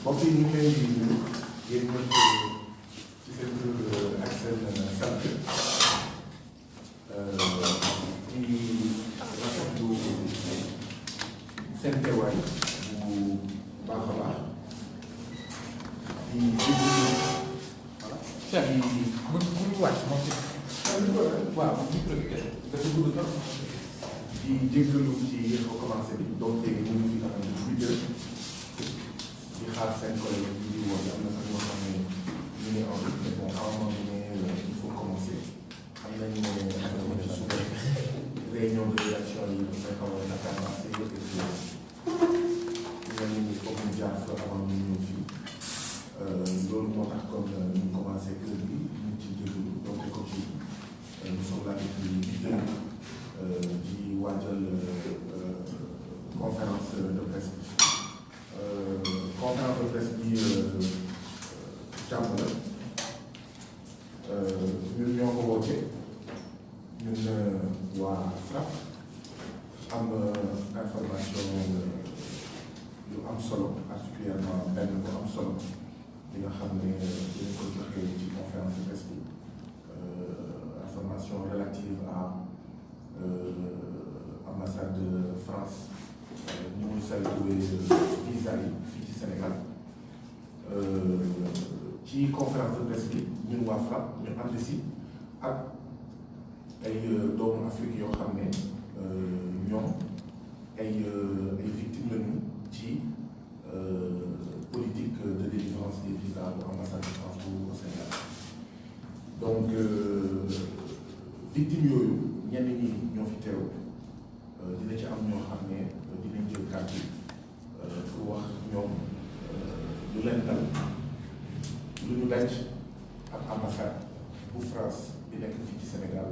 mbokk yi ñu ngi leen di nuyu yéen ñëpp ci seen tur ak seen sant di rafetlu seen teewaay bu baax a baax di déglu voilà Cheikh yi bu ñu wàcc moom ci waaw micro bi kese dafa gudd trop di jéggalu ci yéen ko commencé bi donc léegi ñu ngi fi taxaw di di xaar seen collègue yi di woon am na sax ñoo xam ne ñu ngi enregistré bon à un moment donné il faut commencer xam nañu ne am na ci suba réunion de rédaction yi dafay xaw a naka avancé et puis ñenn ñi foog ñu jaar fa avant ñu ñëw fii loolu moo tax comme ñu commencé kër bi ñu ci jéggalu donc comme ci nous sommes là depuis di waajal conférence de presse conférence de presse bi jàmm la ñun ñoo ko woote ñun waa FRAPP am information yu am solo particulièrement benn bu am solo bi nga xam ne dañ ko joxe ci conférence de presse bi information relative à ambassade de France ñu ngi salué visa yi fii ci Sénégal ci conférence de presse bi ñun waa FRAPP ñu ànd si ak ay doomu Afrique yoo xam ne ñoom ay victimes lañu ci politique de délivrance des visas bu ambassade de France bu au Sénégal donc victimes yooyu ñenn ñi ñoo fi teew dina ci am ñoo xam ne dinañ jël kàddu pour wax ñoom lu leen dal lu ñu daj ak ambassade bu France bi nekk fii ci Sénégal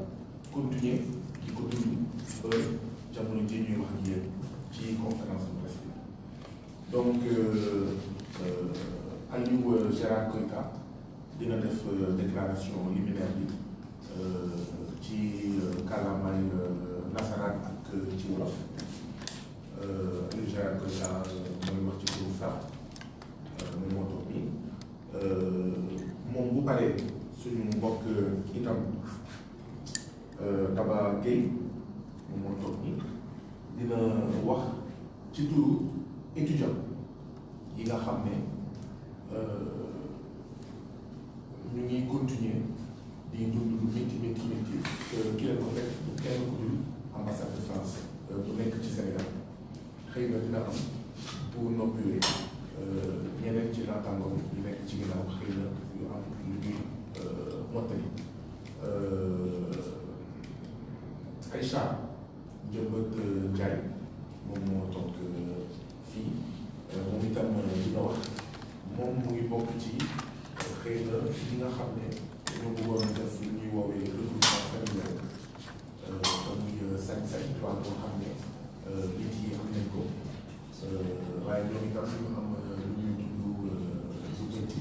continuer di ko dund ba jamono ji ñuy wax ak yéen ci conférence de presse bi donc Aliou Gérard Koita dina def déclaration liminaire bi ci kàllaamaay nasaraan ak ci wolof Aliou Gérard Koita mooy wax ci turu FRAPP mooy moo toog nii moom bu paree suñu mbokk itam Daba Gueye moom moo toog nii dina wax ci turu étudiant yi nga xam ne ñu ngi continuer di dund lu métti ki leen ko fekk du kenn ku dul ambassade de France bu nekk ci Sénégal xëy na dina am pour noppi ñeneen ci naataangoom yi nekk ci ginnaaw xëy na yu am lu ñuy mottali Aïcha Njëmbat Ndiaye moom moo toog fii moom itam dina wax moom mu ngi bokk ci xëy na ñi nga xam ne ñoo bëggoon def lu ñuy woowee recrutement familial te muy sañ-sañ droit boo xam ne nit yi am nañ ko waaye ñoom itam ñu am lu ñuy dund lu métti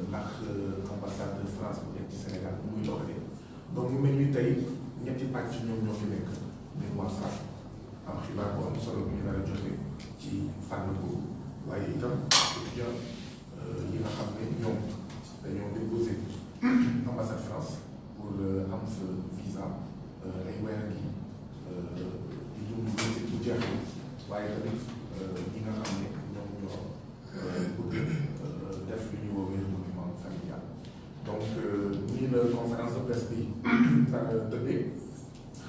ndax ambassade de France bu nekk ci Sénégal muy doxalee donc mu mel ni tey ñetti pàcc ñoom ñoo fi nekk ñun waa FRAPP am xibaar bu am solo bu ñu nar a joxe ci fànn boobu waaye itam étudiant yi nga xam ne ñoom dañoo déposé ambassade France pour am sa visa ay weer gi di dund bu jeexee waaye tamit ñi nga xam ne ñoom ñoo bëgg def lu ñuy woowee recrutement familial donc nii la conférence de presse bi tëddee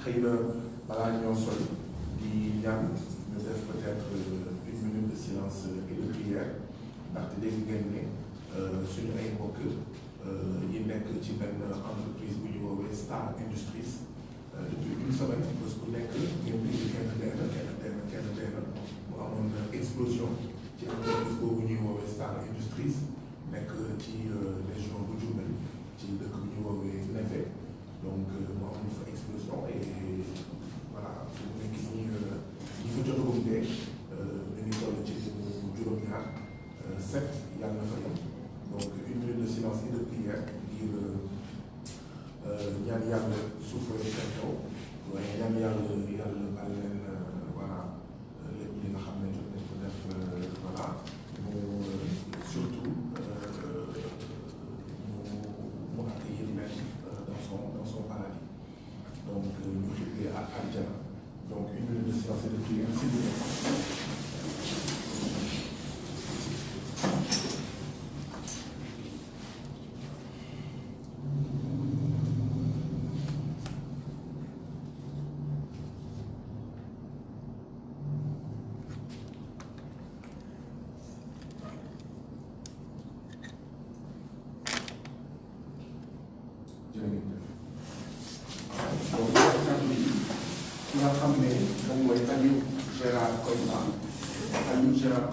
xëy na balaa ñoo sori di ñaan ñu def peut-être une minute de silence et de prière ndaxte dégg ngeen ne suñu ay mbokk yi nekk ci benn entreprise bu ñu woowee Star Industries depuis une semaine bés bu nekk ngeen dégg kenn dee na mu amoon explosion ci entreprise boobu ñuy woowee Star Industries nekk ci région bu Diourbel ci dëkk bu ñuy woowee Neve donc mu amoon fa explosion et voilà su mu nekk nii ñi fa jotagum dee ñu ngi toll ci juróom-ñaar 7 yàlla na fa yem donc une minute de silence et de prière ngir ñaan yàlla suuf seen kaw waaye ñaan yàlla baal leen voilà lépp li nga xam ne jot nañ ko def voilà mu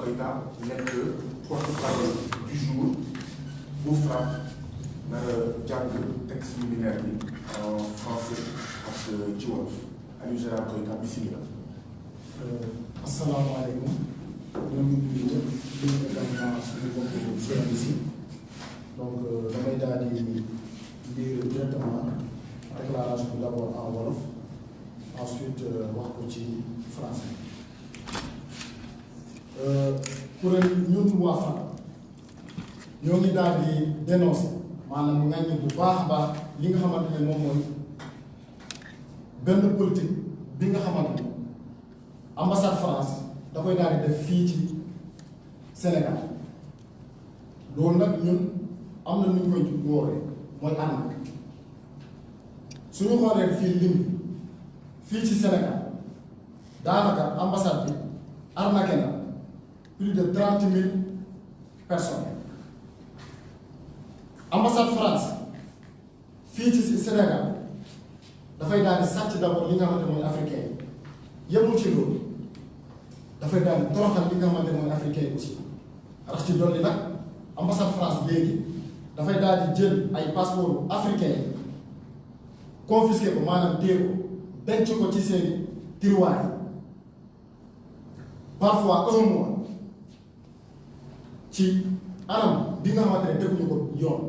Koïta nekk porte-parole du jour bu FRAPP nar a jàng texte liminaire bi en français ak ci wolof Aliou Gérard Koïta bismillah. Asalaamaaleykum ñoo ngi nuyu ñëpp di nuyu également suñu mbokku journaliste yi donc damay daal di lire directement déclaration bi d'abord en wolof ensuite wax ko ci français. kuréel ñun waa FRAPP ñoo ngi daal di dénoncer maanaam ngañ bu baax a baax li nga xamante ne moom mooy benn politique bi nga xamante ne ambassade France da koy daal di def fii ci Sénégal loolu nag ñun am na nu ñu koy woowee mooy arnaque suñu xoolee fii lim fii ci Sénégal daanaka ambassade bi arnaqué na plus de 30 000 personnes ambassade France fii ci Sénégal dafay daal di sàcc d'abord li nga xamante mooy africain yi yëmul ci loolu dafay daal di toroxal li nga xamante mooy africain yi aussi rax ci dolli nag ambassade France léegi dafay daal di jël ay passeport africain yi confisqué ko maanaam téye ko denc ko ci seen tiroir yi parfois 1 mois ci anam bi nga xamante ne teguñu ko yoon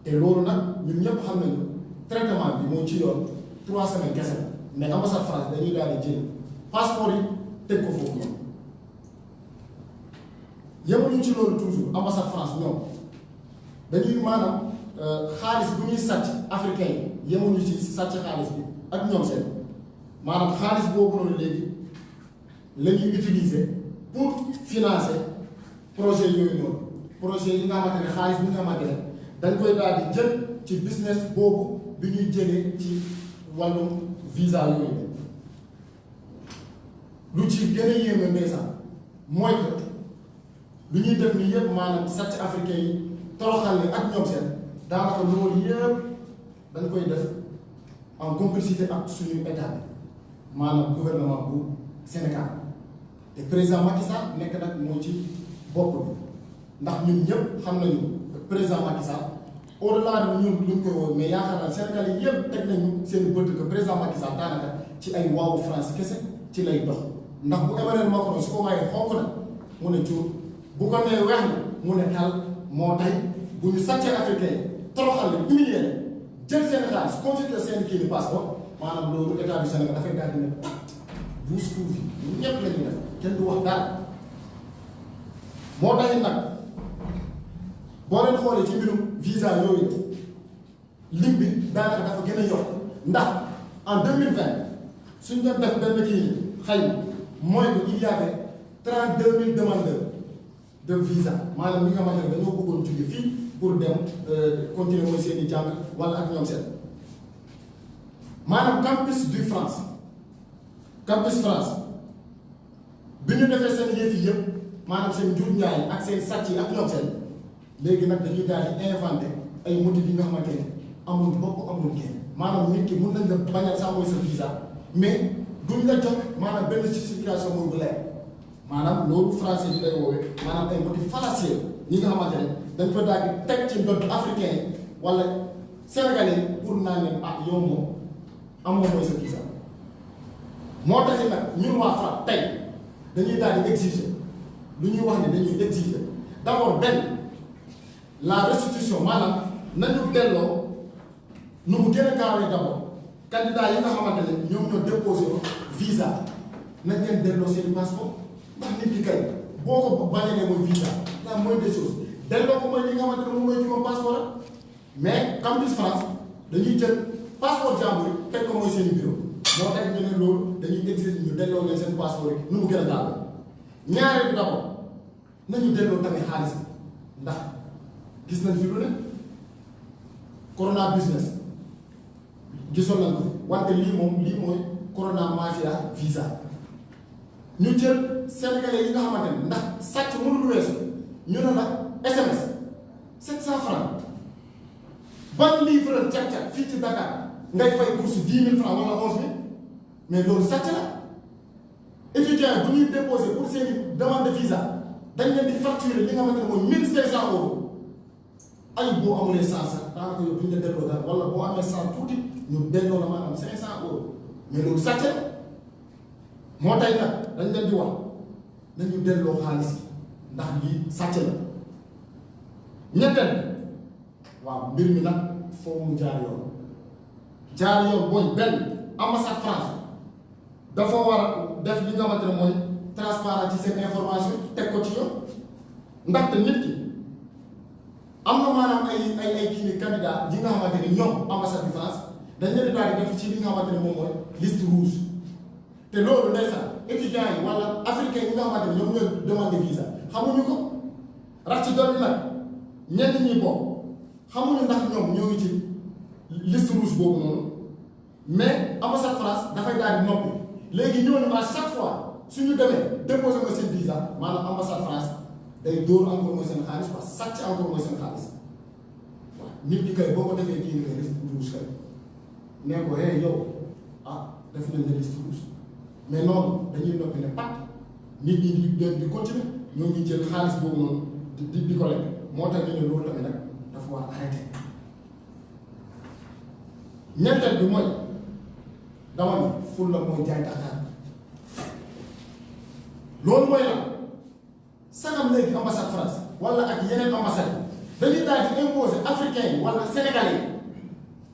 te loolu nag ñun ñëpp xam nañu traitement bi moo ci yoon 3 semaines kese la mais ambassade France dañuy daal di jël passeport yi teg ko foofu noonu yemuñu ci loolu toujours ambassade France ñoom dañuy maanaam xaalis bu ñuy sàcc africain yi yemuñu ci sàcc xaalis bi ak ñoom seen maanaam xaalis boobu noonu léegi la ñuy utiliser pour financer projet yooyu noonu projet yi nga xamante ne xaalis bi nga xamante ne dañ koy daal di jël ci business boobu bi ñuy jëlee ci wàllum visa yooyu lu ci gën a yéeme ndeysaan mooy que lu ñuy def nii yëpp maanaam sàcc africain yi toroxal ni ak ñoom seen daanaka loolu yëpp dañ koy def en complicité ak suñu état bi maanaam gouvernement bu Sénégal te président Macky Sall nekk nag moo ci bopp bi ndax ñun ñëpp xam nañu président Macky Sall au-delà de ñun luñ koy woon mais yaakaar naa Sénégal yi yëpp teg nañu seen bët que président Macky Sall daanaka ci ay waawu France kese ci lay dox ndax bu Emmanuel Macron su ko waxee xonk na mu ne cuur bu ko nee weex na mu ne tal moo tay bu ñu sàccee africain yi toroxal leen humilier leen jël seen xaalis confisquer seen kii ni passeport maanaam loolu état du Sénégal dafay daal di ne pat buus kuuf yi ñun ñëpp la ñuy def kenn du wax daal moo taxit nag boo leen xoolee ci mbirum visa yooyu lim bi daanaka dafa gën a yokk ndax en 2020 suñ doon def benn kii xayma mooy que il y avait 32 000 demandeurs de visa maanaam ñi nga xamante ne dañoo bëggoon jóge fii pour dem continuer mooy seen i jàng wala ak ñoom seen maanaam campus du France bi ñu defee seen yëf yi yëpp maanaam seen njuut njaay ak seen sàcc yi ak ñoom seen léegi nag dañuy daal di inventé ay motifs yi nga xamante ne amul bopp amul génn maanaam nit ki mun nañ la bañal sax mooy sa visa mais duñ la jox maanaam benn justification mooy bu leer maanaam loolu français bi lay woowee maanaam ay motifs fallacieux ñi nga xamante ne dañ ko daal di teg ci ndodd africain yi wala sénégalais pour naan leen ah yow moom amoo mooy sa visa moo taxit nag ñun waa FRAPP tey dañuy daal di exiger lu ñuy wax ne dañuy exiger d'abord benn la restitution maanaam nañu delloo nu mu gën a gaawee d'abord candidat yi nga xamante ne ñoom ñoo déposé visa nañ leen delloo seen passeport ndax nit ki kay boo ko bañalee mooy visa la moindre des choses delloo ko mooy li nga xamante ne moom mooy ci moom passeport rek mais campus France dañuy jël passeport jàmbur yi teg ko mooy seen bureau moo tax ñu ne loolu dañuy exiger ñu delloo leen seen passeport yi nu mu gën a gaawee ñaareel bi d'abord nañu delloo tamit xaalis bi ndax gis nañ fi lu ne corona business gisoon nañ ko wante lii mooy corona mafia visa ñu jël sénégalais yi nga xamante ne ndax sàcc mënul weesu ñu ne la SMS 700 francs ban livreur càq-càq fii ci Dakar ngay fay bourse 10 000 francs wala 11 000 mais loolu sàcc la étudiants bu ñuy déposer pour seen demande de visa dañ leen di facturer li nga xamante ne mooy 1500 euros ay boo amulee 100 sax daanaka yow duñ la delloo dara wala boo amee 100 tuuti ñu delloo la maanaam 500 euros mais loolu sàcc moo tay nag dañ leen di wax nañu delloo xaalis ndax lii sàcc la ñetteel waaw mbir mi nag foo mu jaar yoon mooy benn ambassade France dafa war a def li nga xamante ne mooy transparent ci seen information teg ko ci yoon ndaxte nit ki am na maanaam ay kii ni candidat yi nga xamante ne ñoom ambassade de France dañ leen di daal di def ci li nga xamante ne moom mooy liste rouge te loolu ndeysaan étudiants yi wala africains yi nga xamante ne ñoom ñooy demande visa xamuñu ko rax ci dolli nag ñenn ñi bokk xamuñu ndax ñoom ñoo ngi ci liste rouge boobu noonu mais ambassade France dafay daal di noppi léegi ñooñu à chaque fois suñu demee déposé nga seen visa maanaam ambassade France day dóor encore mooy seen xaalis quoi sàcc encore mooy seen xaalis waaw nit ki kay boo ko defee kii nga liste rouge kay nee ko hey yow def nañ la liste rouge mais noonu dañuy noppi ne pat nit ñi di continuer ñoo ngi jël xaalis boobu noonu di ko lekk moo tax ñu ne loolu tamit nag dafa war a arrêté ñetteel bi mooy dama ne ful la mooy jaay Dakar loolu mooy la sagam léegi ambassade France wala ak yeneen ambassade dañuy daal di imposer africain yi wala sénégalais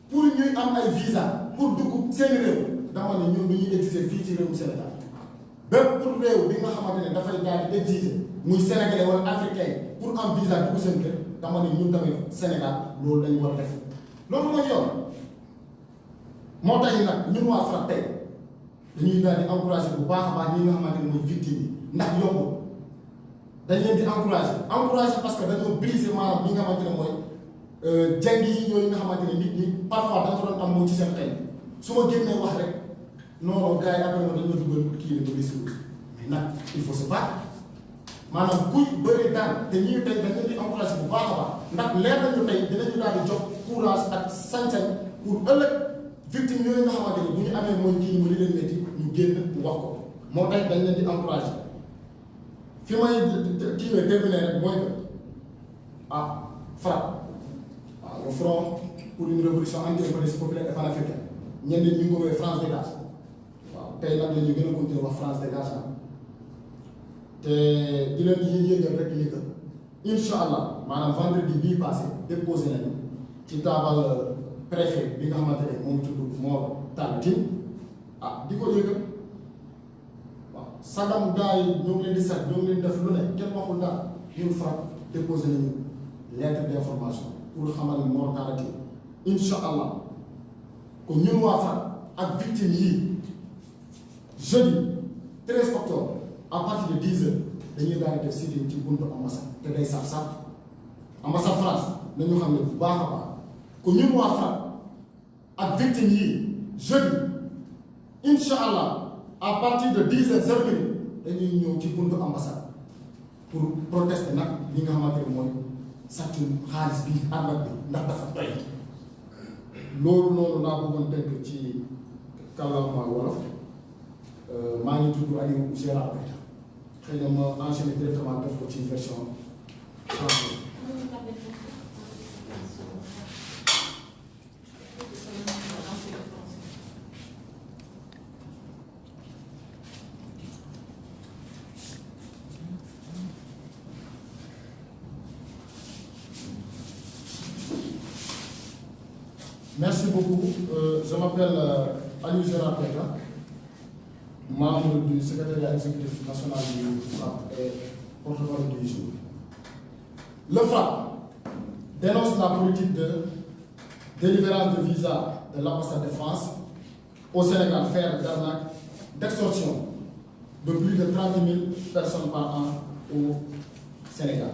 pour ñuy am ay visa pour dugg seen réew dama ne ñun ñuy exiger fii ci réewum Sénégal bépp pour réew bi nga xamante ne dafay daal di exiger muy sénégalais wala africain pour am visa dugg seen kër dama ne ñun tamit Sénégal loolu lañu war a def loolu mooy yoon moo tax nag ñun waa FRAPP tey dañuy daal di encouragé bu baax a baax ñi nga xamante ne mooy victime yi ndax yombul dañ leen di encouragé parce que dañoo briser maanaam li nga xamante ne mooy jàng yi ñooyu nga xamante ne nit ñi parfois da nga ko doon am moo ci seen xel su ma génnee wax rek non gars yi après ma dañoo dugal kii la liste rouge mais nag il faut se battre maanaam kuy bëree daan te ñii tey dañ leen di encouragé bu baax a baax ndax leer nañu tey dinañu daal di jox courage ak sañ-sañ pour ëllëg victime yooyu nga xamante ne bu ñu amee mooy kii mu li leen métti ñu génn wax ko moo tax dañ leen di encouragé fi may kiiwee terminé rek mooy que FRAPP waaw le front pour une révolution anti-impérialiste populaire et panafricaine ñenn ñi ñu ngi ko woowee France dégage waaw tey nag la ñu gën a continuer wax France dégage te di leen yëgal rek ni que incha allah maanaam vendredi bii passé déposé nañu ci taabal préfet bi nga xamante ne moom tudd Mor Talla Tine di ko yëgal waaw sagam gars yi ñoo ngi leen di sax ñoo ngi leen def lu ne kenn waxul dara ñun FRAPP déposé nañu lettre d' information pour xamal Mor Talla Tine incha allah kon ñun waa FRAPP ak victime yii jeudi 13 octobre à partir de 10 heures dañuy daal di def sitting ci buntu ambassade te day saf ambassade France nañu xam ne bu baax a baax kon ñun waa FRAPP ak victime yii jeudi incha allah à partir de 10 heures 0 minutes dañuy ñëw ci buntu ambassade pour protester nag li nga xamante ne mooy sàcc xaalis bi àndak bi ndax dafa doy loolu noonu laa bëggoon tënk ci kàllaama wolof maa ngi tudd Aliou Gérard Keita xëy na ma enchaîné directement def ko ci version française. Merci beaucoup. Je m'appelle Aliou Gérard Keita, membre du secrétariat exécutif national du FRAPP et porte-parole du jour. Le FRAPP dénonce la politique de délivrance de visa de l'ambassade de France au Sénégal, faire d'arnaque, d'extorsion de plus de 30 000 personnes par an au Sénégal.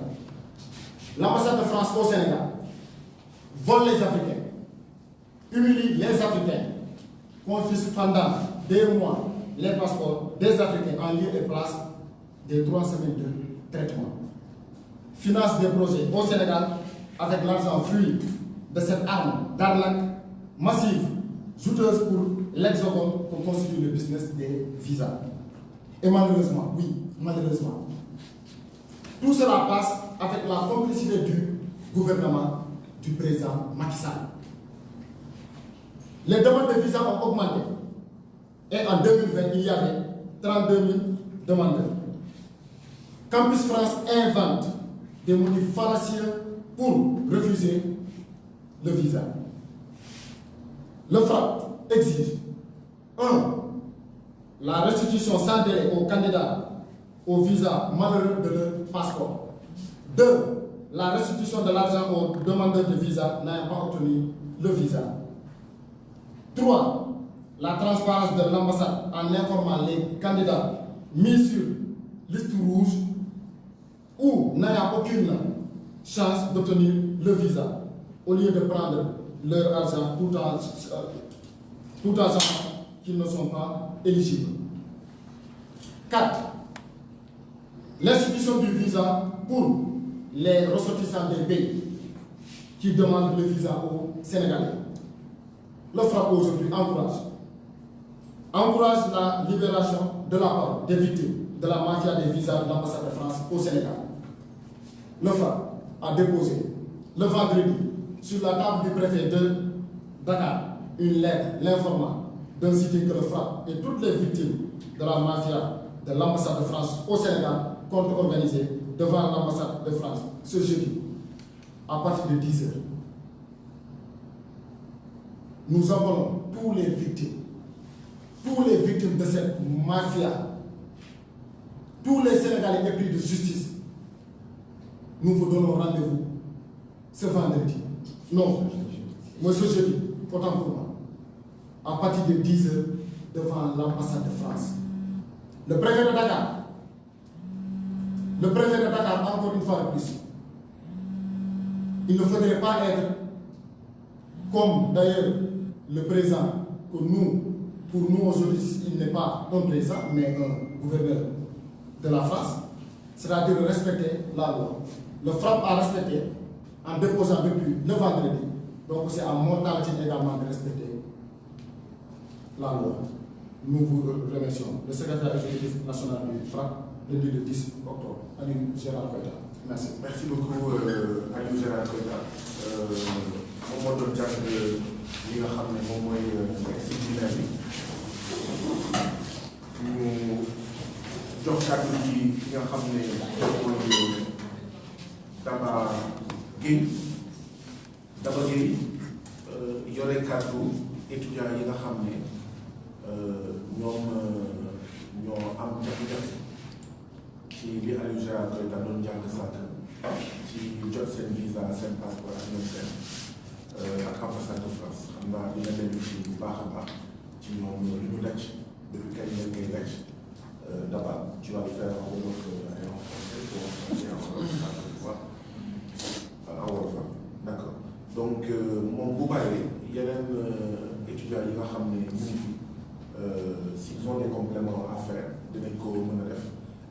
L'ambassade de France au Sénégal vole les Africains, humilie les Africains, confisque pendant des mois les passeports des Africains en lieu et place des 3 semaines de traitement, finance des projets au Sénégal avec l'argent fluide de cette arme d'arnaque massive, jouteuse pour l'Hexagone pour constituer le business des visas. Et malheureusement, oui, malheureusement, tout cela passe avec la complicité du gouvernement du président Macky Sall. Les demandes de visa ont augmenté. Et en 2020, il y avait 32 000 demandeurs. Campus France invente des motifs fallacieux pour refuser le visa. Le FRAPP exige 1. La restitution sans délai aux candidats au visa malheureux de leur passeport. 2. La restitution de l'argent aux demandeurs de visa n'ayant pas obtenu le visa. 3. La transparence de l'ambassade en informant les candidats mis sur liste rouge ou n'ayant aucune chance d'obtenir le visa, au lieu de prendre leur argent tout en sachant qu'ils ne sont pas éligibles. 4. L'institution du visa pour les ressortissants des pays qui demandent le visa aux Sénégalais. Le FRAPP aujourd'hui encourage la libération de la parole des victimes de la mafia des visas de l'ambassade de France au Sénégal. Le FRAPP a déposé le vendredi sur la table du préfet de Dakar une lettre l'informant d'un sitting que le FRAPP et toutes les victimes de la mafia de l'ambassade de France au Sénégal comptent organiser devant l'ambassade de France ce jeudi à partir de 10 h. Nous appelons tous les victimes de cette mafia, tous les Sénégalais épris de justice. Nous vous donnons rendez-vous ce vendredi. Non, mais ce jeudi, autant pour moi, à partir de 10 h devant l'ambassade de France. Le préfet de Dakar, encore une fois de plus, il ne faudrait pas être comme d'ailleurs le président que nous, pour nous aujourd'hui, il n'est pas un président, mais un gouverneur de la France, c'est-à-dire respecter la loi. Le FRAPP a respecté en déposant depuis le vendredi, donc c'est à mon tartine également de respecter la loi. Nous vous remercions. Le secrétaire exécutif national du FRAPP, le 10 octobre, Aliou Gérard Koïta. Merci. Merci beaucoup, Aliou Gérard Koïta. moom moo doon jàng li nga xam ne moom mooy extraordinaire bi ñu jox kàddu gi ki nga xam ne mooy Daba Gueye yore kàddu étudiants yi nga xam ne ñoo am jafe-jafe ci li Aliou Gérard Koïta doon jàng sànq ci jot seen visa seen passeport ak ñoom seen ak ambassade de France xam naa dina dellu ci bu baax a baax ci ñoom lu ñu daj depuis kañ ngeen koy daj Daba tu vas faire en wolof et en français pour en wolof d'accord donc moom bu bàyyee yeneen étudiants yi nga xam ne ñu ngi fi s'ils ont des compléments à faire dinañ ko mën a def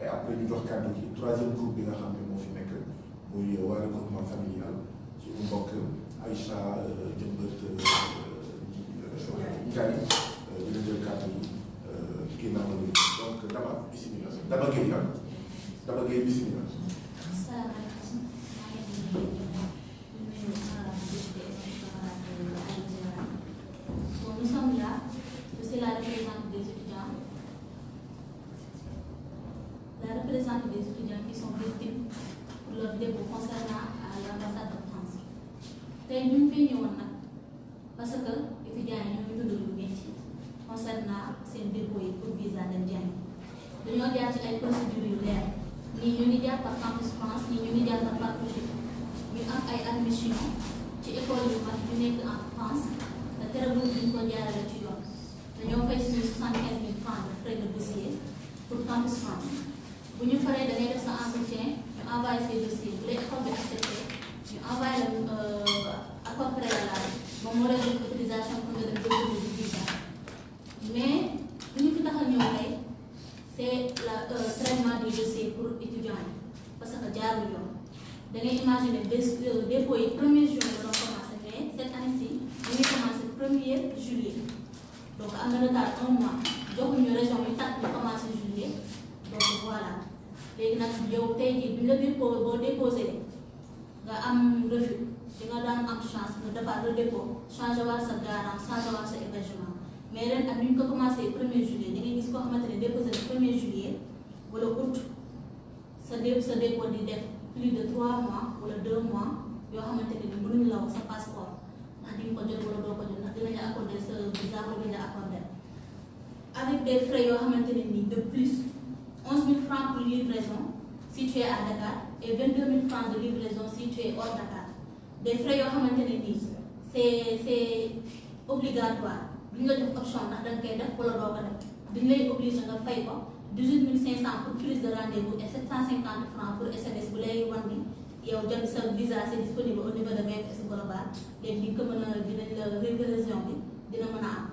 et après ñu jox kàddu gi troisième groupe bi nga xam ne moo fi nekk muy waa regroupement familial ci mbokk Aïcha Jëmbët Ndiaye dina jël kàddu yi kii naa ma donc Daba bisimilah Daba Gueye bisimilah. Nous sommes là, je suis la représentante des étudiants. La représentante des étudiants qui sont victimes pour leur dépôt concernant à l'ambassade de France. Tey ñu ngi fi ñëwoon nag parce que étudiants yi ñoo ngi dund lu métti concernant seen dépôt yi pour visa dem jàng dañoo jaar ci ay procédures yu leer ñii ñu ngi jaar par Campus France ñii ñu ngi jaar par Parcoursup ñu am ay admission ci école yu mag yu nekk en France te terewul duñ ko jaarale ci yoon dañoo fay suñu 75 000 francs de frais de dossier pour Campus France bu ñu paree da ngay def sa entretien ñu envoyé ces dossiers bu dee école bi accepté ñu envoyé la accord préalable moom moo lay jox autorisation pour nga dem déposer du visa mais lu ñu fi tax a ñëw tey c'est le traitement des dossiers pour étudiants yi parce que jaarul yoon da ngay imaginer dépôt yi premier jour la doon commencé mais cette année-ci ñu ngi commencé 1er juillet donc am na retard 1 mois joxuñu région yi tax ñu commencé juillet donc voilà léegi nag yow tey jii bi nga déposé nga am refus di nga daan am chance nga defaat le dépôt changé waat sa garant changé waat sa hébergement mais ren ak ni ñu ko commencé 1er juillet da ngay gis koo xamante ne déposé le 1er juillet wala août sa dépôt di def plus de 3 mois wala 2 mois yoo xamante ne ni mënuñu la wax sa passeport ndax di nga ko jot wala doo ko jot ndax dinañu accordé sa visa wala dinañu accordé avec des frais yoo xamante ne ni de plus 11 000 francs pour livraison si tu es à Dakar et 22 000 francs de livraison si tu es hors Dakar des frais yoo xamante ne nii c'est obligatoire duñ la jox option ndax da nga koy def wala doo ko def duñ lay obligé nga fay ko 18 500 pour prise de rendez-vous et 750 francs pour SMS bu lay wan ni yow jot sa visa c'est disponible au niveau de VFS Global léegi di ko mën a dinañ la révision bi dina mën a am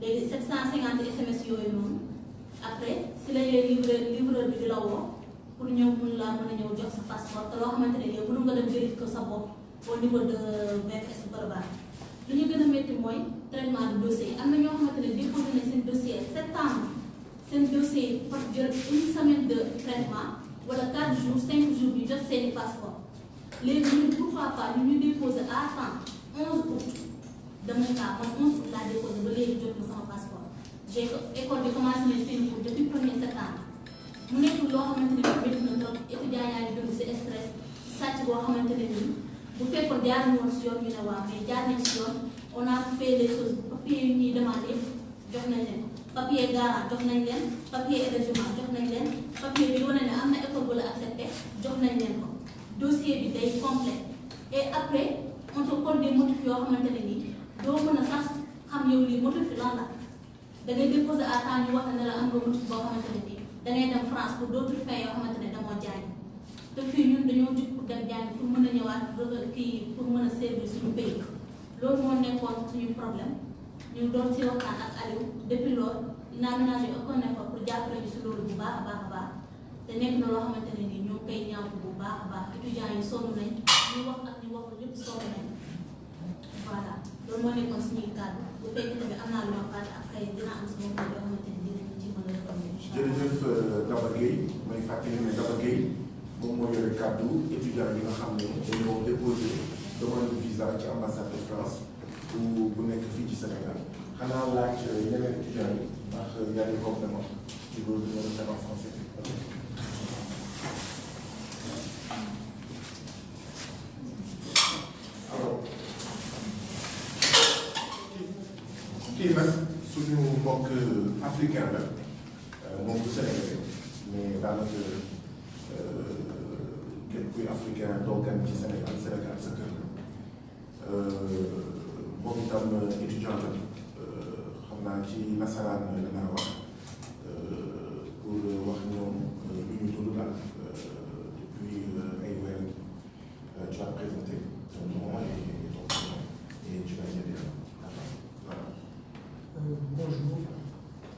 léegi 750 SMS yooyu noonu après si la livreur bi di la woo pour ñëw mun laa mën a ñëw jox sa passeport te loo xamante ne yow mënu nga dem vérifier ko sa bopp au niveau de VFS Global lu ñu gën a métti mooy traitement de dossier am na ñoo xamante ne déposé nañ seen dossier septembre seen dossier par jël une semaine de traitement wala 4 jours 5 jours ñu jot seeni passeport léegi ñun pourquoi pas ñu déposé à temps 11 août de mon cas man 11 août laa déposé ba léegi jot na sama passeport j'ai école bi commencé nañ seen cours depuis 1er septembre mu nekk loo xamante ne bii métti na trop étudiants yaa ngi dund si stress sàcc boo xamante ne nii bu fekkoon jaar nañu woon si yoon ñu ne waaw mais jaar nañ si yoon on a fait les choses papier yu ñuy demandé jox nañ leen papier garant jox nañ leen papier hébergement jox nañ leen papier bi wane ne am na école bu la accepté jox nañ leen ko dossier bi day complet et après on te compte des motifs yoo xamante ne nii doo mën a sax xam yow lii motif lan la da ngay déposé à temps ñu wax ne la am nga motif boo xamante ne nii da ngay dem France pour d'autres fins yoo xamante ne damoo jàng te fii ñun dañoo jug pour dem jàng pour mën a ñëwaat kii pour mën a servir suñu pays loolu moo nekkoon suñu problème ñu doon si waxtaan ak Aliou depuis loolu dinaa ménager aucun effort pour jàppale ñu si loolu bu baax a baax te nekk na loo xamante ne nii ñoo koy ñaawtu bu baax a baax étudiants yi sonn nañ ñu wax ak ñu waxul yëpp sonn nañ voilà loolu moo nekkoon suñuy kàddu bu fekkee tamit am naa lu ma fàtte ak kay dina am sama kàddu yoo xamante ne dinañ ci mën a répondre incha allah. jërëjëf Daba Gueye may fàttali ne Daba Gueye moom moo yore kàddu étudiant yi nga xam ne dañoo déposé demande de visa ci ambassade de France bu nekk fii ci Sénégal xanaa laaj yeneen étudiants yi ndax y a des compléments ci loolu dina la faire en français. alors kii nag suñu mbokk africain la moom bu Sénégalais mais daanaka képp kuy africain doo gan ci Sénégal sa kër la moom itam étudiant la xam naa ci nasaraan la naa wax pour wax ñoom lu ñu dund daal depuis ay weer tu as présenté ton nom et ton prénom et tu vas y aller. Voilà. Bonjour,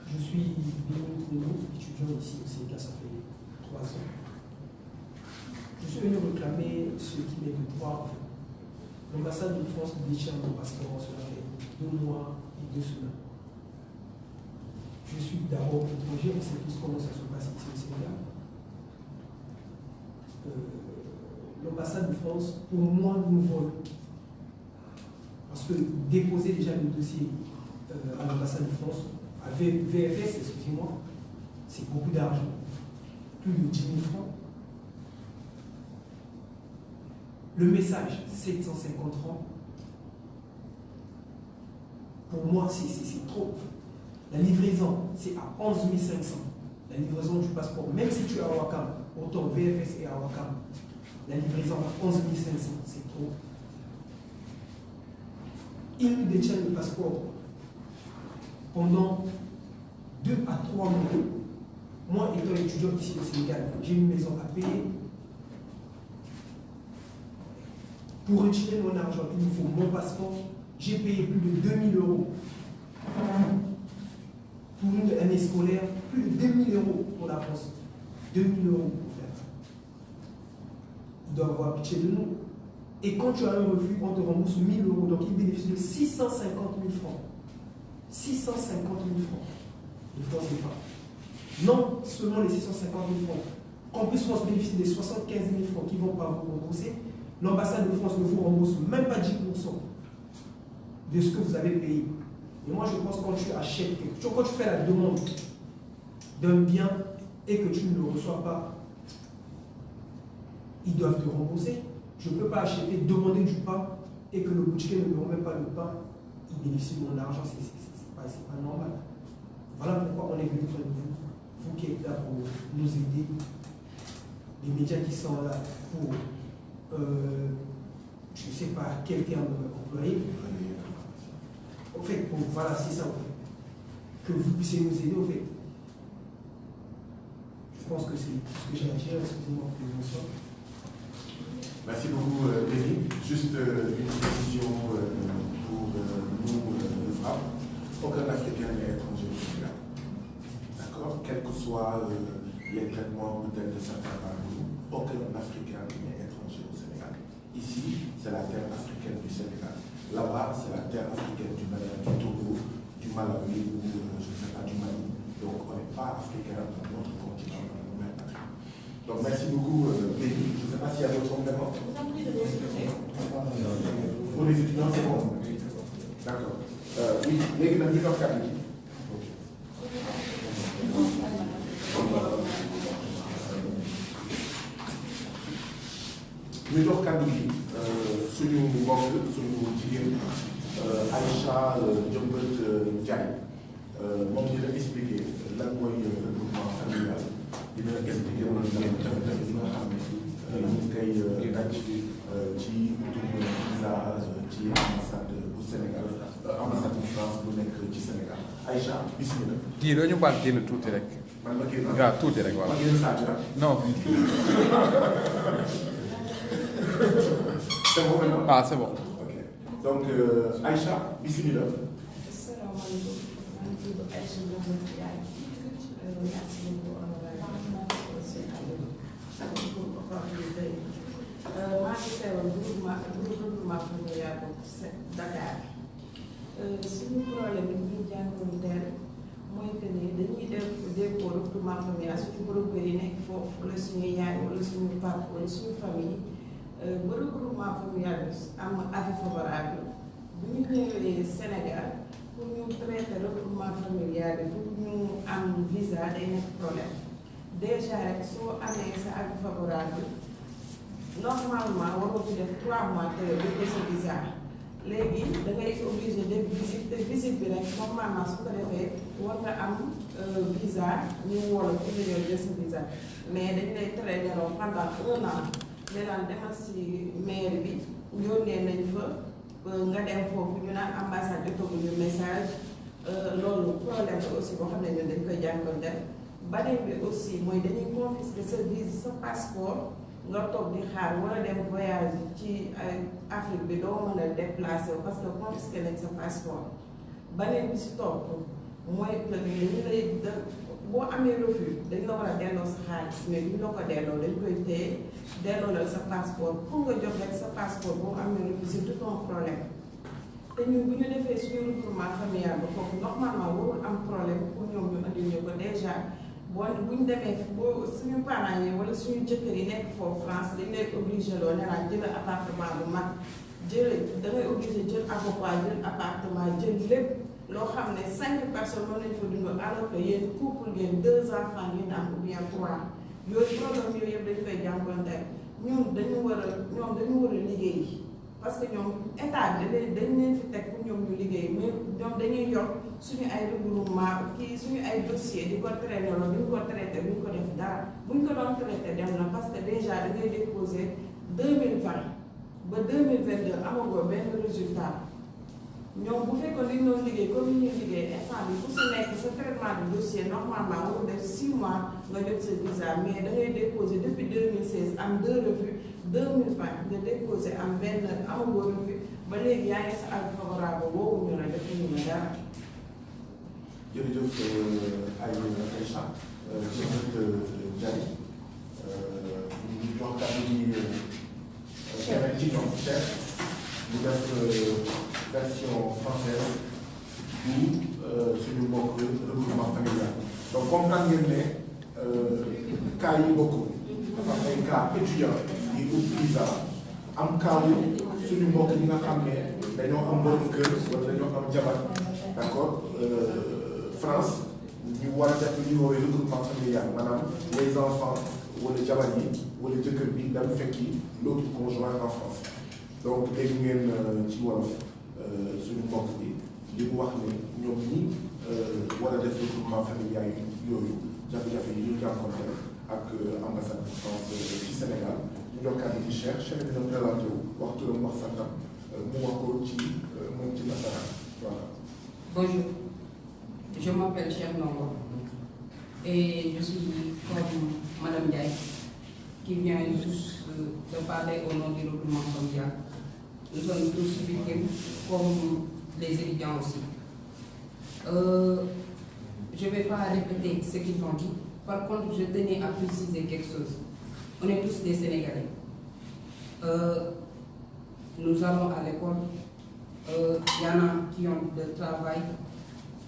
je suis Béni Kono, étudiant ici au Sénégal, ça fait 3 ans. Je suis venu réclamer ce qui m'est de droit. L'ambassade de France détient mon passeport, cela fait 2 mois et 2 semaines. Je suis d'abord étranger, on sait tous comment ça se passe ici au Sénégal. L'ambassade de France, pour moi, nous vole. Parce que déposer déjà le dossier à l'ambassade de France, à VFS, excusez-moi, c'est beaucoup d'argent. Plus de 10 000 francs. Le message, 750 francs. Pour moi, c'est trop. La livraison, c'est à 11 500. La livraison du passeport, même si tu es à Ouakam, autant VFS et à Ouakam, la livraison à 11 500, c'est trop. Ils nous détiennent le passeport pendant 2 à 3 mois. Moi, étant étudiant ici au Sénégal, j'ai une maison à payer. Pour retirer mon argent, il me faut mon passeport. J'ai payé plus de 2 000 euros pour une année scolaire, plus de 2 000 euros pour la France. 2 000 euros pour faire. Ils doivent avoir pitié de nous. Et quand tu as un refus, on te rembourse 1 000 euros. Donc ils bénéficient de 650 000 francs. 650 000 francs de francs CFA. non seulement les 650 000 francs, qu'en plus France bénéficie des 75 000 francs qui ne vont pas vous rembourser, l'ambassade de France ne vous rembourse même pas 10% de ce que vous avez payé. Et moi, je pense que quand tu achètes, quand tu fais la demande d'un bien et que tu ne le reçois pas, ils doivent te rembourser. Je ne peux pas acheter, demander du pain et que le boutiquier ne me remet pas le pain, il bénéficie de mon argent, c'est pas normal. Voilà pourquoi on est venu près de vous, vous qui êtes là pour nous aider, les médias qui sont là pour, je ne sais pas quel terme employer. Au fait, bon, voilà, c'est ça, que vous puissiez nous aider, au fait. Je pense que c'est ce que j'ai à dire, excusez-moi pour l'émotion. Merci beaucoup, Denis. Juste une précision pour nous, le FRAPP. Aucun Africain n'est étranger au Sénégal. D'accord? Quels que soient les traitements peut-être de certains parmi nous, aucun Africain n'est étranger au Sénégal. Ici, c'est la terre africaine du Sénégal. Là-bas, c'est la terre africaine du Togo, du Malawi ou je ne sais pas, du Mali. Donc, on n'est pas africain dans notre continent, dans notre même patrie. Donc, merci beaucoup, Denis. Je ne sais pas s'il y a d'autres compléments. Pour les étudiants, c'est bon. D'accord. Oui, les gars, ñu jox kàddu gi suñu mbokk suñu jigéen Aïcha Diombeut Ndiaye moom dina expliquer lan mooy regroupement familial dina expliquer wala jafe-jafe yi nga xam ne ñu ngi koy daj ci utum visa ci ambassade bu Sénégal ambassade bu France bu nekk ci Sénégal Aïcha bismillah. kii doo ñu baal génn tuuti rek. man ma génn waaw tuuti rek waaw. ma génn saa non. c'est bon maintenant? Ah, c'est bon. Ok. Donc, Aïcha, bismillah. Assalamu alaikum. Je suis Aïcha Diombeut Ndiaye. Merci beaucoup, pour l'opportunité. Maa ngi teewal groupement familial bu Dakar. Suñu problème yi ñuy jànkuwanteel mooy que ni dañuy def dépôt regroupement familial suñu borom kër yi nekk foofu wala suñu yaay wala suñu papa wala suñu famille. Ba regroupement familial am avis favorable bu ñu ñëwee Sénégal pour ñu traiter regroupement familial bi pour ñu am visa day nekk problème déjà rek soo amee sa avis favorable normalement waroo fi def 3 mois te def sa visa léegi da ngay obligé def visite te visite bi rek normalement su ko defee war nga am visa ñu wóor pour nga ñëw jël sa visa mais dañ lay traiter pendant 1 an. Léegi demal si maire bi yónnee nañ fa nga dem foofu ñu naan ambassade jotaguñu message loolu problème la aussi boo xam ne ñun dañ koy jànkuwanteel beneen bi aussi mooy dañuy confisquer sa visa sa passeport nga toog di xaar war a dem voyage ci Afrique bi doo mën a déplacé wu parce que confisqué nañ sa passeport beneen bi si topp mooy que dañu lay boo amee refus dañ la war a delloo sa xaalis mais duñ la ko delloo dañ koy téye delloo la sa passeport pour nga jox rek sa passeport boo amee refus c'est tout un problème te ñun bu ñu defee suñu regroupement familial ba foofu normalement warul am problème pour ñoom ñu andi ñu ko déjà boo bu ñu demee boo suñu parents yi wala suñu jëkkër yi nekk foofu France dañ lay obligé loo ne la jël appartement bu mag jël da ngay obligé jël avocat jël appartement jël lépp. loo xam ne 5 personnes mën nañu fa dund alors que yéen couple ngeen 2 enfants ngeen am ou bien 3 yooyu problème yooyu yëpp dañu koy jànkuwanteel ñun dañu war a liggéey parce que ñoom état bi dañ leen fi teg pour ñoom ñu liggéey mais ñoom dañuy yor suñu ay regroupement suñu ay dossier di ko traité loolu duñ ko traité duñ ko def dara buñ ko doon traité dem na parce que déjà da ngay déposé 2020 ba 2022 amagoo benn résultat. ñoom bu fekkoon li ñu doon liggéey comme ni ñuy liggéey instant bi ku si nekk sa traitement de dossier normalement warul def 6 mois nga jot sa visa mais da ngay déposé depuis 2016 am 2 refus 2020 nga déposé am benn amagoo refus ba léegi yaa ngi sa avis favorable woowuñu la defuñu la dara. jërëjëf Aïcha Diombeut Ndiaye ñu jox kàddu gi keneen ci ñoom chef bu def version française bu suñu mbokk regroupement familial donc comprendre ngeen ne cas yi bokkul dafa am ay cas étudiant yi ut visa am cas wu suñu mbokk yi nga xam ne dañoo am borom kër wala dañoo am jabar d'accord France ñu war a def lu ñuy woowee regroupement familial maanaam les enfants wala jabar yi wala jëkkër bi dem fekki l'autre conjoint en France donc dégg ngeen ci wolof suñu mbokk bi li mu wax ne ñoom ñi war a def regroupement familial yooyu jafe-jafe yi ñu jànkonteel ak ambassade de France ci Sénégal ñu jox kàddu gi Cheikh dina présenté wu wax turam wax santam mu wax ko ci moom ci nasaraan voilà. Bonjour, je m'appelle Cheikh Ndongo et je suis comme Madame Ndiaye qui vient juste de parler au nom du regroupement familial. Nous sommes tous victimes comme les étudiants aussi. Je ne vais pas répéter ce qu'ils ont dit. Par contre, je tenais à préciser quelque chose. On est tous des Sénégalais. Nous allons à l'école. Il y en a qui ont de travail.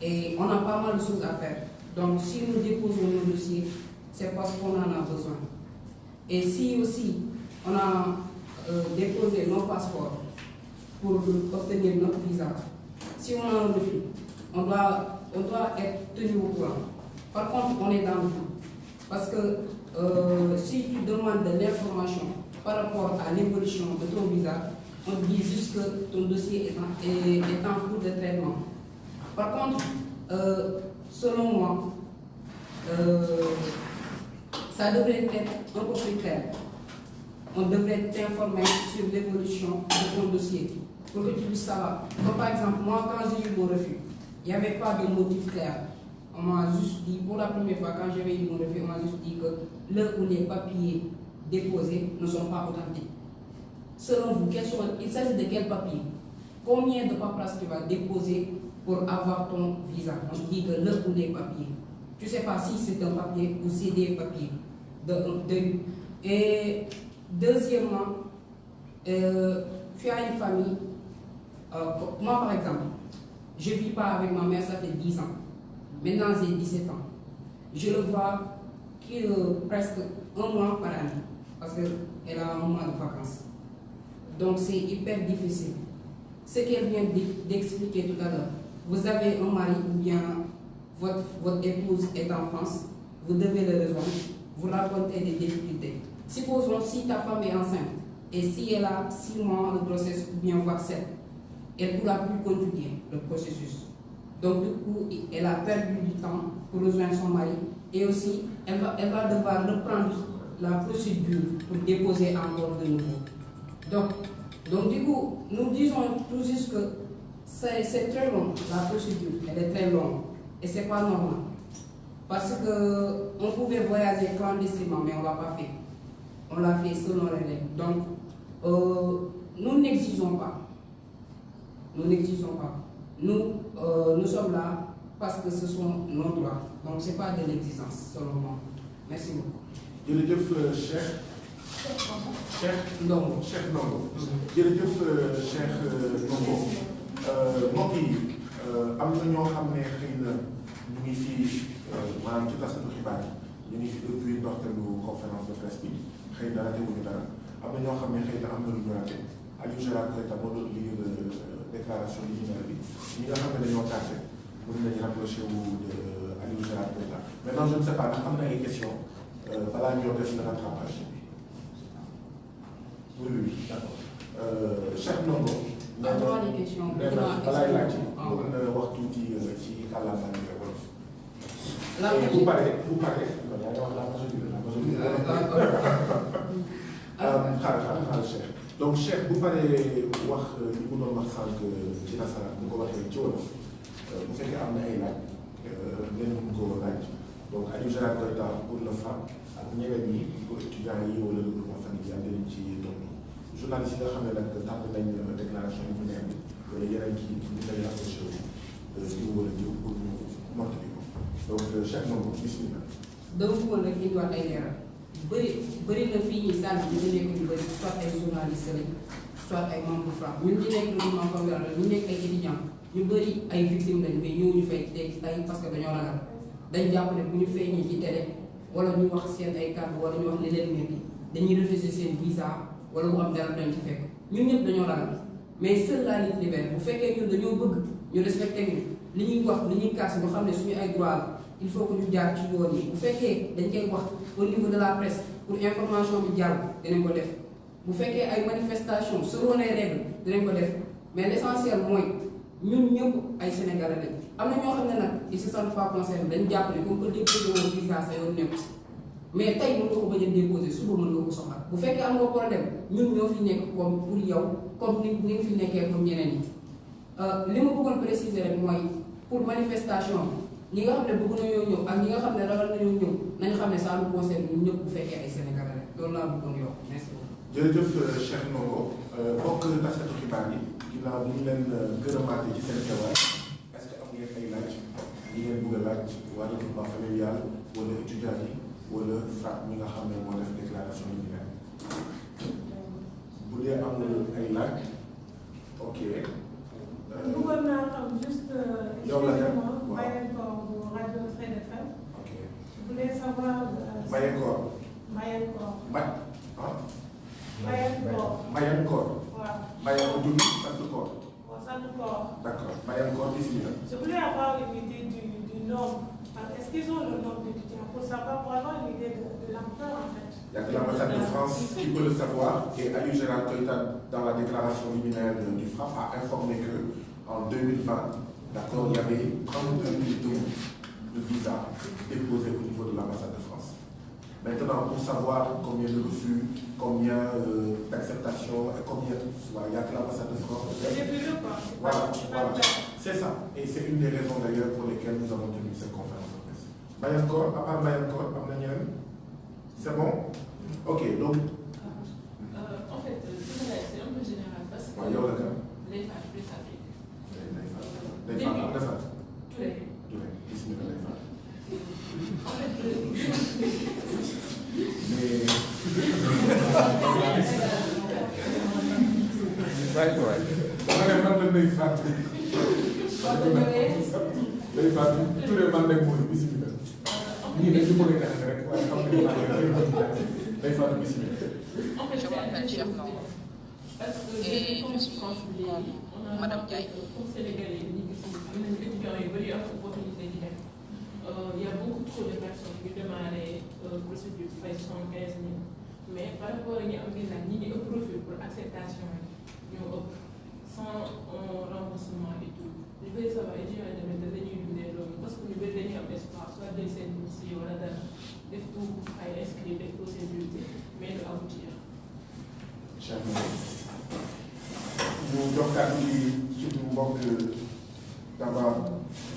Et on a pas mal de choses à faire. Donc, si nous déposons nos dossiers, c'est parce qu'on en a besoin. Et si aussi on a déposé nos passeports pour obtenir notre visa, si on a un refus, on doit être tenu au courant. Par contre, on est dans le flou. Parce que si tu demandes de l'information par rapport à l'évolution de ton visa, on dit juste que ton dossier est en cours de traitement. Par contre, selon moi, ça devrait être un peu plus clair. On devrait t'informer sur l'évolution de ton dossier pour que tu puisses savoir. Comme par exemple, moi, quand j'ai eu mon refus, il n'y avait pas de motif clair. On m'a juste dit, pour la première fois, quand j'avais eu mon refus, on m'a juste dit que l'heure où les papiers déposés ne sont pas authentiques. Selon vous, il s'agit de quel papier? Combien de paperasse tu vas déposer pour avoir ton visa? On dit que l'heure où les papiers. Tu ne sais pas si c'est un papier ou c'est des papiers. Et deuxièmement, tu as une famille. Moi, par exemple, je ne vis pas avec ma mère, ça fait 10 ans. Maintenant, j'ai 17 ans. Je le vois presque un mois par année, parce qu'elle a un mois de vacances. Donc, c'est hyper difficile. Ce qu'elle vient d'expliquer tout à l'heure, vous avez un mari ou bien votre épouse est en France, vous devez le rejoindre, vous racontez des difficultés. Supposons si ta femme est enceinte et si elle a 6 mois de grossesse ou bien voire 7, elle ne pourra plus continuer le processus. Donc du coup, elle a perdu du temps pour rejoindre son mari et aussi elle va devoir reprendre la procédure pour déposer encore de nouveau. Donc du coup, nous disons tout juste que c'est très long, la procédure, elle est très longue et c'est pas normal. Parce qu'on pouvait voyager clandestinement, mais on ne l'a pas fait. On l'a fait selon les règles. Donc, nous n'exigeons pas. Nous n'exigeons pas. Nous sommes là parce que ce sont nos droits. Donc, ce n'est pas de l'exigence, selon moi. Merci beaucoup. jërëjëf Cheikh Ndongo. Cheikh Ndongo. jërëjëf Cheikh Ndongo. mbokk yi am na ñoo xam ne xëy na ñu ngi fii maanaam ci taskatu xibaar yi ñu ngi fi depuis ndorteelu conférence de presse bi xëy na raté wuñu dara am na ñoo xam ne xëy na am na lu ñu raté Aliou Gérard Koita moo doon liggéey déclaration liminaire bi ñi nga xam ne dañoo tardé mën nañu rapproché wu de Aliou Gérard Koita maintenant je ne sais pas ndax am na ay questions balaa ñoo def le rattrapage oui d'accord Cheikh Ndongo. Avant les questions, balaay laaj bëgg na wax tuuti ci kàllaama ak wolof. bu paree yaa ngi wax la majorité xaaral Cheikh donc Cheikh bu paree wax li mu doon wax sànq ci nasaraan bu ko waxee ci wolof bu fekkee am na ay laaj ngeen mën ko laaj donc Aliou Gérard Koita pour le FRAPP ak ñeneen ñi pour étudiants yi wala regroupement familial dinañ ci tontu journaliste yi nga xam ne nag tànn nañ déclaration yi mu neex bi wala yeneen kii ñu koy rapproché jiw wala jiw pour ñu mottali ko donc chaque membre bismillah. dama bëggoon rek indiwaat ay leeral bëri na fii ñi sànni ñu nekk ñu bëri soit ay journaliste lañ soit ay membre FRAPP ñun ñu nekk regroupement familial ñu nekk ay étudiants ñu bëri ay victimes lañ mais ñëw ñu fay tey parce que dañoo ragal dañ jàpp ne bu ñu feeñee ci télé wala ñu wax seen ay kàddu wala ñu wax li leen metti dañuy refuser seen visa wala lu am dara dañ ci fekk ñun ñëpp dañoo ragal mais seule la lutte libère bu fekkee ñun dañoo bëgg ñu respecté ñu li ñuy wax li ñuy kaas ñu xam ne suñu ay droit la il faut que ñu jaar ci yoon yi bu fekkee dañ koy wax au niveau de la presse pour information bi jàll dinañ ko def bu fekkee ay manifestation selon les règles dinañ ko def mais l' essentiel mooy ñun ñëpp ay sénégalais lañ am na ñoo xam ne nag ils se sentent pas concernés dañ jàpp ne comme que déposé woon visa sa yoon nekk mais tey mën nga ko bañ a déposé suba mën nga ko soxla bu fekkee am nga problème ñun ñoo fi nekk comme pour yow comme ni nga fi nekkee comme ñeneen ñi li ma bëggoon préciser rek mooy pour manifestation ñi nga xam ne bëgg nañoo ñëw ak ñi nga xam ne ragal nañoo ñëw nañu xam ne ça nous concerne ñun ñëpp bu fekkee ay sénégalais rek loolu laa bëggoon yokk merci beaucoup. jërëjëf Cheikh Ndongo mbokk taskatu xibaar yi ginnaaw bi ñu leen gërëmaatee ci seen teewaay est-ce que am ngeen ay laaj yi ngeen bëgg a laaj wàllu groupement familial wala étudiant yi wala FRAPP mi nga xam ne moo def déclaration yi ñu bu dee amul ay laaj ok. bëggoon naa xam juste. yow la dem waaw Mbayenkoor bu rajo Fred FM. ok je voulais savoir. Mbayenkoor. Mbayenkoor. Mbayenkoor. waaw. Mbayenkoor jublu sant koor. waaw sant koor. d'accord Mbayenkoor bismillah. Je voulais avoir une idée du nombre. Est-ce qu'ils ont le nombre d'étudiants pour savoir, pour avoir une idée de l'ampleur en fait. Il y a que l'ambassade de France qui peut le savoir et Ali Gérald Koïta, dans la déclaration liminaire du FRAPP, a informé qu'en 2020, d'accord, il y avait 32 000 demandes de visa déposées au niveau de l'ambassade de France. Maintenant, pour savoir combien de refus, combien d'acceptations, combien, il n'y a que l'ambassade de France. Voilà, c'est ça. Et c'est une des raisons d'ailleurs pour lesquelles nous avons tenu cette conférence de presse. Mbayenkoor, à part Mbayenkoor, c'est bon? Ok, donc. En fait, c'est un peu général parce que. les femmes plus s'appliquent. Les femmes, tous les. En fait, Je m'appelle Cheikh Ndongo et je suis Madame Ndiaye. Pour Sénégalais, il y a beaucoup trop de personnes qui demandent procédure de 75 000. Mais par rapport à un profil pour l'acceptation, sans remboursement et tout. Je voulais savoir, parce que nous avons un espoir, soit des services, ou des tout à inscrire des procédures, mais de aboutir. Nous avons sur le banc d'avoir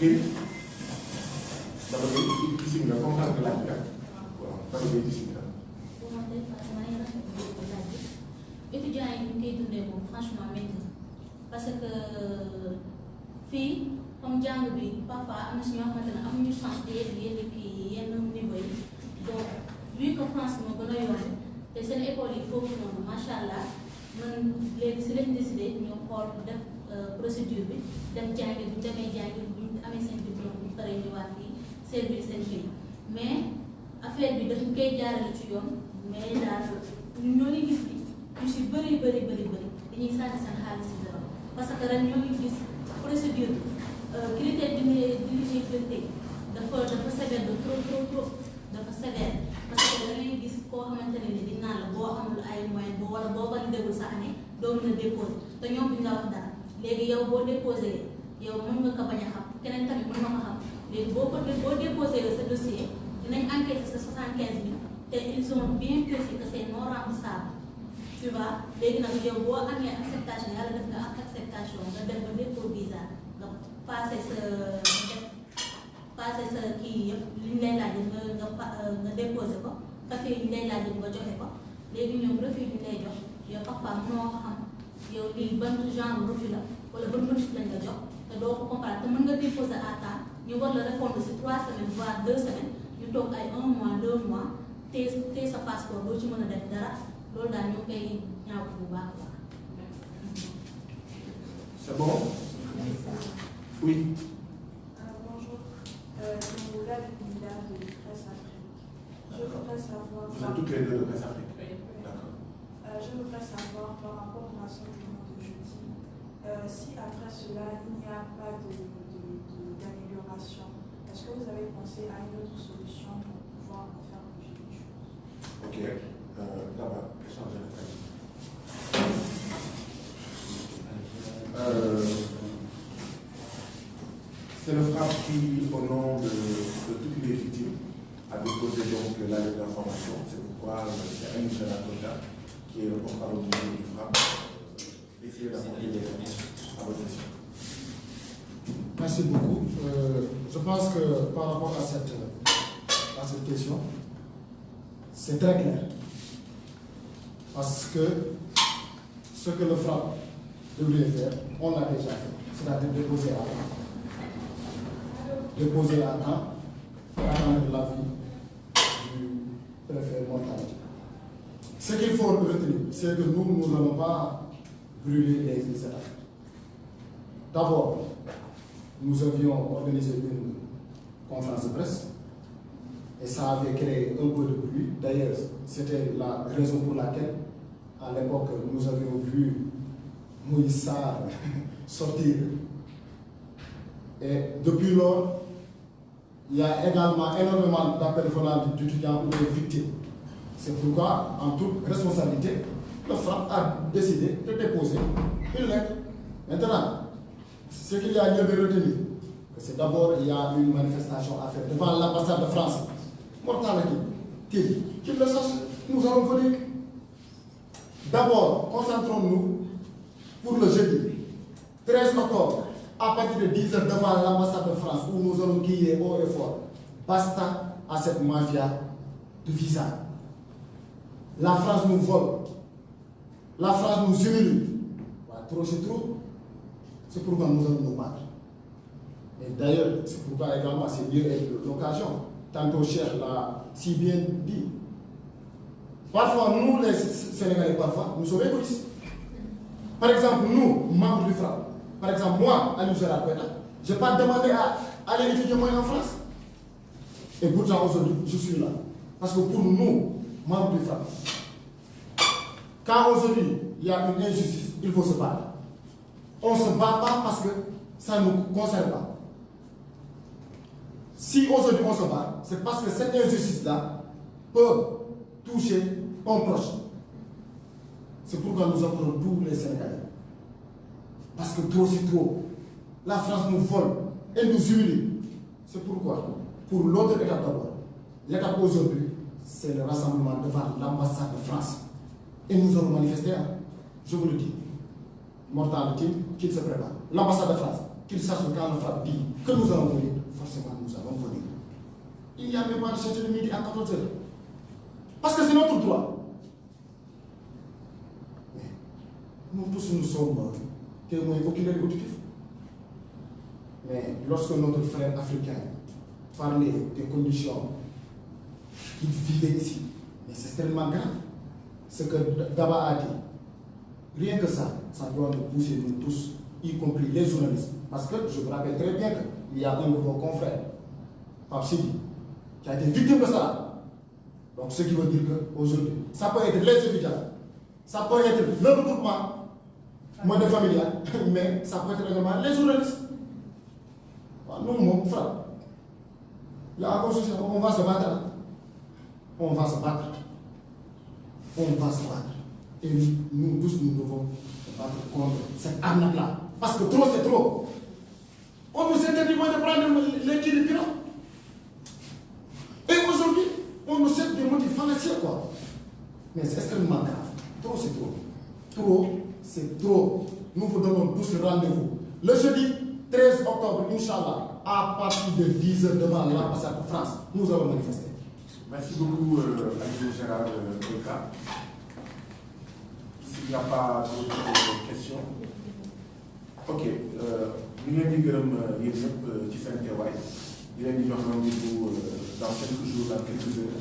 guéri. D'abord, ici, nous avons comprendre la vie. Voilà, ici. Étudiants yi ñu koy dundee moom franchement métti parce que fii comme jàng bi parfois am na si ñoo xamante ne amuñu chance de yenn kii yenn niveau yi donc vu que France moo gën a yomb te seen école yi foofu noonu macha allah man léegi si lañ décidé ñu xool def procédure bi dem jàngi bu ñu demee jàngi bu ñu amee seen diplôme bu ñu paree ñëwaat fii servir seen pays mais affaire bi dafa koy jaarale ci yoon mais daal ñoo ngi gis bi ñu si bëri dañuy sànni seen xaalis si dara parce que ren ñoo ngi gis procédure critère d'éligibilité dafa sévère de trop dafa sévère parce que da ngay gis koo xamante ne ni dinaa la boo amul ay moyens boo wala boo validéwul sa année doo mën a déposer te ñoom bi nga wax dara léegi yow boo déposé yow mën nga ko bañ a xam keneen tamit mën nga ko xam léegi boo déposé sa dossier dinañ enquête sa 75 000 te ils ont bien précisé que c'est non remboursable. Tu vois léegi nag yow boo amee acceptation yàlla def nga am acceptation nga dem ba dépôt visa nga passé sa kii yëpp li ñu lay laaj nga déposé ko papier yi ñu lay laaj nga joxe ko léegi ñoom refus bi ñu lay jox yow parfois mënoo ko xam yow lii ban genre refus la wala ban motif lañ la jox te doo ko comparer te mën nga déposer à temps ñu war la répondre si 3 semaines voire 2 semaines ñu toog ay 1 mois 2 mois tey sa passeport doo ci mën a def dara. loolu daal ñu koy ñaaw bu baax a baax. C'est bon? Oui. Bonjour. Je vous lève savoir par rapport au rassemblement de jeudi, si après cela, il n'y a pas d'amélioration, est-ce que vous avez pensé à une autre solution pour pouvoir faire bouger les choses? Ok. Là-bas, échanger avec elle. C'est le FRAPP qui, au nom de toutes les victimes, a déposé donc la lettre d'information. C'est pourquoi c'est un sénateur qui est le porte-parole du FRAPP. Essayez d'apporter des réponses à votre question. Merci beaucoup. Je pense que par rapport à cette question, c'est très clair. Parce que ce que le FRAPP devrait faire, on l'a déjà fait. C'est-à-dire déposer à temps. Déposer à temps et attendre l'avis du préfet montagne. Ce qu'il faut retenir, c'est que nous n'allons pas brûler les étapes. D'abord, nous avions organisé une conférence de presse et ça avait créé un peu de bruit. D'ailleurs, c'était la raison pour laquelle, à l'époque, nous avions vu Moïse Sarr sortir. Et depuis lors, il y a également énormément d'appels venant d'étudiants ou de victimes. C'est pourquoi, en toute responsabilité, le FRAPP a décidé de déposer une lettre. Maintenant, ce qu'il y a lieu de retenir, c'est d'abord il y a une manifestation à faire devant l'ambassade de France. Qu'il le sache, nous allons venir. D'abord, concentrons-nous pour le jeudi 13 octobre, à partir de 10h devant l'ambassade de France, où nous allons crier haut et fort. Basta à cette mafia de visa. La France nous vole. La France nous humilie. Trop, c'est trop. C'est pourquoi nous allons nous battre. Et d'ailleurs, c'est pourquoi également c'est mieux l'occasion. Tantôt Cheikh l'a si bien dit. Parfois, nous les Sénégalais, parfois, nous sommes égoïstes. Par exemple, nous, membres du FRAPP, par exemple, moi, Aliou Gérard Koïta, je n'ai pas demandé à aller étudier moi en France. Et pourtant, aujourd'hui, je suis là. Parce que pour nous, membres du FRAPP, quand aujourd'hui, il y a une injustice, il faut se battre. On ne se bat pas parce que ça ne nous concerne pas. Si aujourd'hui on se bat, c'est parce que cette injustice-là peut toucher un proche. C'est pourquoi nous appelons tous les Sénégalais. Parce que trop c'est trop. La France nous vole et nous humilie. C'est pourquoi, pour l'autre étape d'abord, l'étape aujourd'hui, c'est le rassemblement devant l'ambassade de France. Et nous allons manifester, je vous le dis. Mortal qu'il se prépare. L'ambassade de France, qu'il sache que quand le FRAPP dit que nous allons venir, forcément nous allons venir. Il n'y a même pas de changer de midi à 14h. Parce que c'est notre droit. Mais nous tous nous sommes témoins oculaires et auditifs. Mais lorsque notre frère africain parlait des conditions qu'il vivait ici, mais c'est extrêmement grave. Ce que Daba a dit, rien que ça doit nous pousser nous tous, y compris les journalistes. Parce que je vous rappelle très bien qu'il y a un de vos confrères, Pape Sidi, qui a été victime de ça. Donc ce qui veut dire qu'aujourd'hui, ça peut être les étudiants, ça peut être le regroupement monnaie familiale, mais ça peut être également les journalistes. Nous, mon frère, on va se battre. On va se battre. On va se battre. Et nous tous, nous devons se battre contre cette arnaque-là. Parce que trop, c'est trop. On nous interdit de prendre les tirs de pirates. Et aujourd'hui, on nous sert des motifs fallacieux, quoi. Mais c'est extrêmement grave. Trop, c'est trop. Trop, c'est trop. Nous vous donnons tous rendez-vous. Le jeudi 13 octobre, Inch'Allah, à partir de 10h devant l'ambassade de France, nous allons manifester. Merci beaucoup, Aliou Gérard Koïta. S'il n'y a pas d'autres questions. Ok. Nous venons de dire ci seen teewaay di leen di jox rendez-vous dans quelques jours, dans quelques heures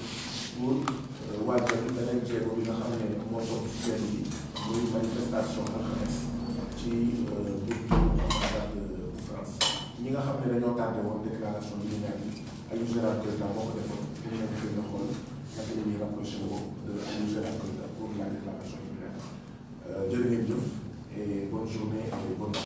pour waajal beneen jéego bi nga xam ne moo topp ci benn bi muy manifestation alxames ci buntu ambassade de France. ñi nga xam ne dañoo tardé woon déclaration bi ñu nekk Aliou Gérard Koïta moo ko defoon ñu nekk fi nga xool naka la ñuy rapproché woo de Aliou Gérard Koïta pour la déclaration bi ñu nekk. journée et bonne